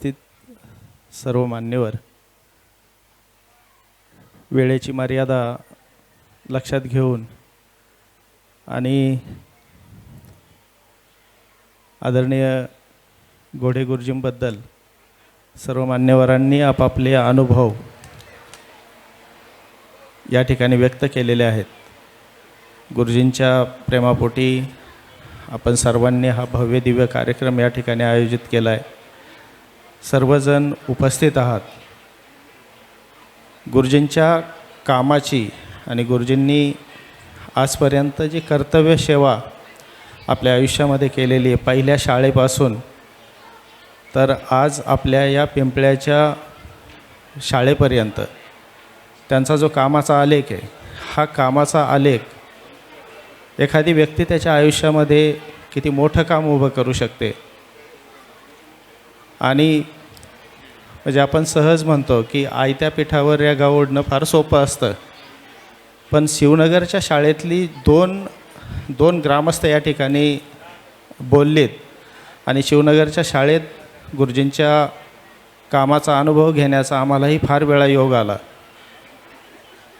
स्थित सर्व मान्यवर, वेळेची मर्यादा लक्षात घेऊन आणि आदरणीय घोडे गुरुजींबद्दल सर्व मान्यवरांनी आपापले अनुभव या ठिकाणी व्यक्त केलेले आहेत. गुरुजींच्या प्रेमापोटी आपण सर्वांनी हा भव्य दिव्य कार्यक्रम या ठिकाणी आयोजित केला आहे. सर्वजण उपस्थित आहात. गुरुजींच्या कामाची आणि गुरुजींनी आजपर्यंत जी कर्तव्य सेवा आपल्या आयुष्यामध्ये केलेली आहे, पहिल्या शाळेपासून तर आज आपल्या या पिंपळ्याच्या शाळेपर्यंत त्यांचा जो कामाचा आलेख आहे, हा कामाचा आलेख एखादी व्यक्ती त्याच्या आयुष्यामध्ये किती मोठं काम उभं करू शकते. आणि म्हणजे आपण सहज म्हणतो की आयत्या पिठावर या गावडणं फार सोपं असतं, पण शिवनगरच्या शाळेतली दोन ग्रामस्थ या ठिकाणी बोललेत आणि शिवनगरच्या शाळेत गुरुजींच्या कामाचा अनुभव घेण्याचा आम्हालाही फार वेळा योग आला.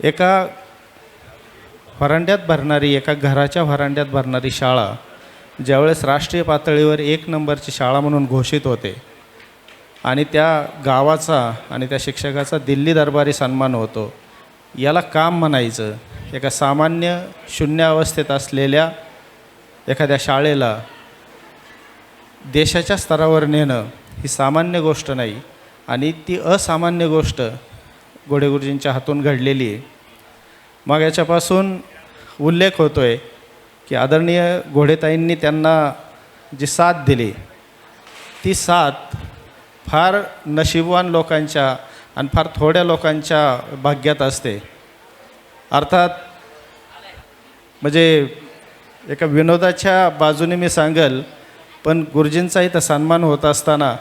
एका घराच्या व्हरांड्यात भरणारी शाळा ज्यावेळेस राष्ट्रीय पातळीवर 1 नंबरची शाळा म्हणून घोषित होते आणि त्या गावाचा आणि त्या शिक्षकाचा दिल्ली दरबारी सन्मान होतो, याला काम म्हणायचं. एका सामान्य शून्य अवस्थेत असलेल्या एखाद्या शाळेला देशाच्या स्तरावर नेणं ही सामान्य गोष्ट नाही आणि ती असामान्य गोष्ट घोडे गुरुजींच्या हातून घडलेली आहे. मग याच्यापासून उल्लेख होतो आहे की आदरणीय घोडेताईंनी त्यांना जी साथ दिली, ती साथ फार नशीबवान लोकांच्या आणि फार थोड्या लोकांच्या भाग्यात असते. अर्थात म्हणजे एका विनोदाच्या बाजूने मी सांगेल, पण गुरुजींचा इथं सन्मान होत असताना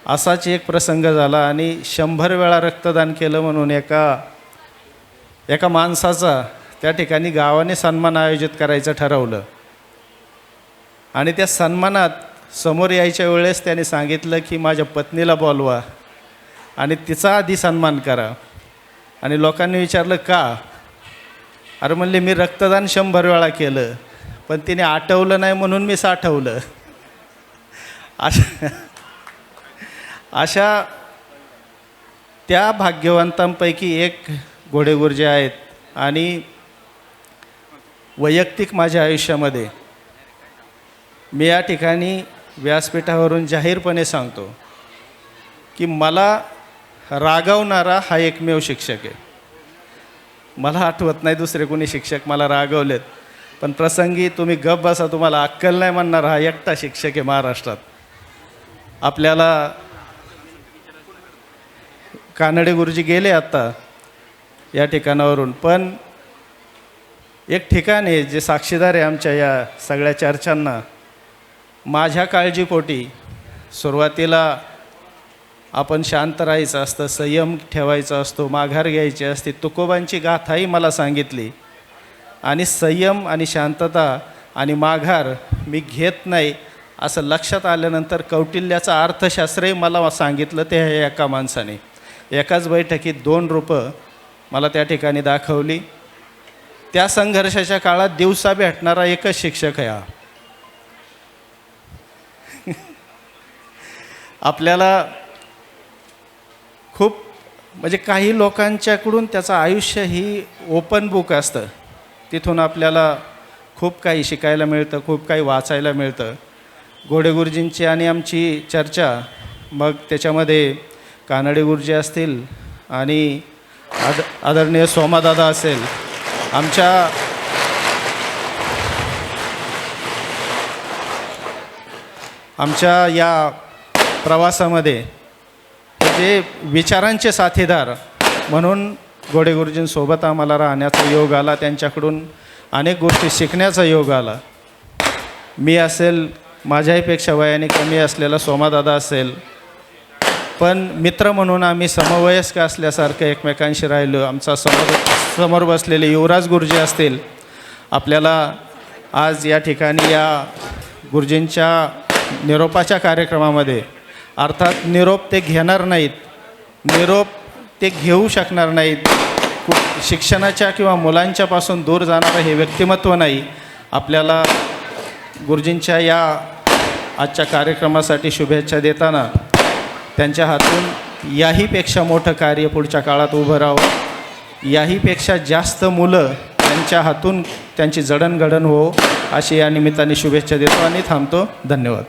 असाच एक प्रसंग झाला आणि 100 वेळा रक्तदान केलं म्हणून एका माणसाचा त्या ठिकाणी गावाने सन्मान आयोजित करायचं ठरवलं आणि त्या सन्मानात समोर यायच्या वेळेस त्याने सांगितलं की माझ्या पत्नीला बोलवा आणि तिचा आधी सन्मान करा. आणि लोकांनी विचारलं का? अरे म्हणले मी रक्तदान 100 वेळा केलं, पण तिने आठवलं नाही म्हणून मी साठवलं. अशा त्या भाग्यवंतांपैकी एक घोडे गुरुजी आहेत. आणि वैयक्तिक माझ्या आयुष्यामध्ये मी या ठिकाणी व्यासपीठावरून जाहीरपणे सांगतो की मला रागवणारा हा एकमेव शिक्षक आहे. मला आठवत नाही दुसरे कोणी शिक्षक मला रागवलेत, पण प्रसंगी तुम्ही गप बसा तुम्हाला अक्कल नाही म्हणणार हा एकटा शिक्षक आहे महाराष्ट्रात. आपल्याला कानडे गुरुजी गेले आत्ता या ठिकाणावरून, पण एक ठिकाण आहे जे साक्षीदार आहे आमच्या या सगळ्या चर्चांना. माझ्या काळजीपोटी सुरुवातीला आपण शांत राहायचं असतं, संयम ठेवायचा असतो, माघार घ्यायची असते. तुकोबांची गाथाही मला सांगितली आणि संयम आणि शांतता आणि माघार मी घेत नाही असं लक्षात आल्यानंतर कौटिल्याचं अर्थशास्त्रही मला सांगितलं. ते आहे एका माणसाने एकाच बैठकीत 2 रूपं मला त्या ठिकाणी दाखवली. त्या संघर्षाच्या काळात दिवसा भेटणारा एकच शिक्षक आहे हा. आपल्याला खूप म्हणजे काही लोकांच्याकडून त्याचं आयुष्य ही ओपन बुक असतं, तिथून आपल्याला खूप काही शिकायला मिळतं, खूप काही वाचायला मिळतं. घोडे गुरुजींची आणि आमची चर्चा मग त्याच्यामध्ये कानडे गुरुजी असतील आणि आदरणीय सोमादादा असेल, आमच्या या प्रवासामध्ये जे विचारांचे साथीदार म्हणून घोडे गुरुजींसोबत आम्हाला राहण्याचा योग आला. त्यांच्याकडून अनेक गोष्टी शिकण्याचा योग आला. मी असेल, माझ्याहीपेक्षा वयाने कमी असलेला सोमादादा असेल, पण मित्र म्हणून आम्ही समवयस्क असल्यासारखं एकमेकांशी राहिलो. आमचा समोर बसलेले युवराज गुरुजी असतील, आपल्याला आज या ठिकाणी या गुरुजींच्या निरोपाच्या कार्यक्रमामध्ये अर्थात निरोप ते घेणार नाहीत, निरोप ते घेऊ शकणार नाहीत. शिक्षणाच्या किंवा मुलांच्यापासून दूर जाणारं हे व्यक्तिमत्व नाही. आपल्याला गुरुजींच्या या आजच्या कार्यक्रमासाठी शुभेच्छा देताना त्यांच्या हातून याहीपेक्षा मोठं कार्य पुढच्या काळात उभं राहावं, याहीपेक्षा जास्त मुलं त्यांच्या हातून त्यांची जडणघडण हो, अशी या निमित्ताने शुभेच्छा देतो आणि थांबतो. धन्यवाद.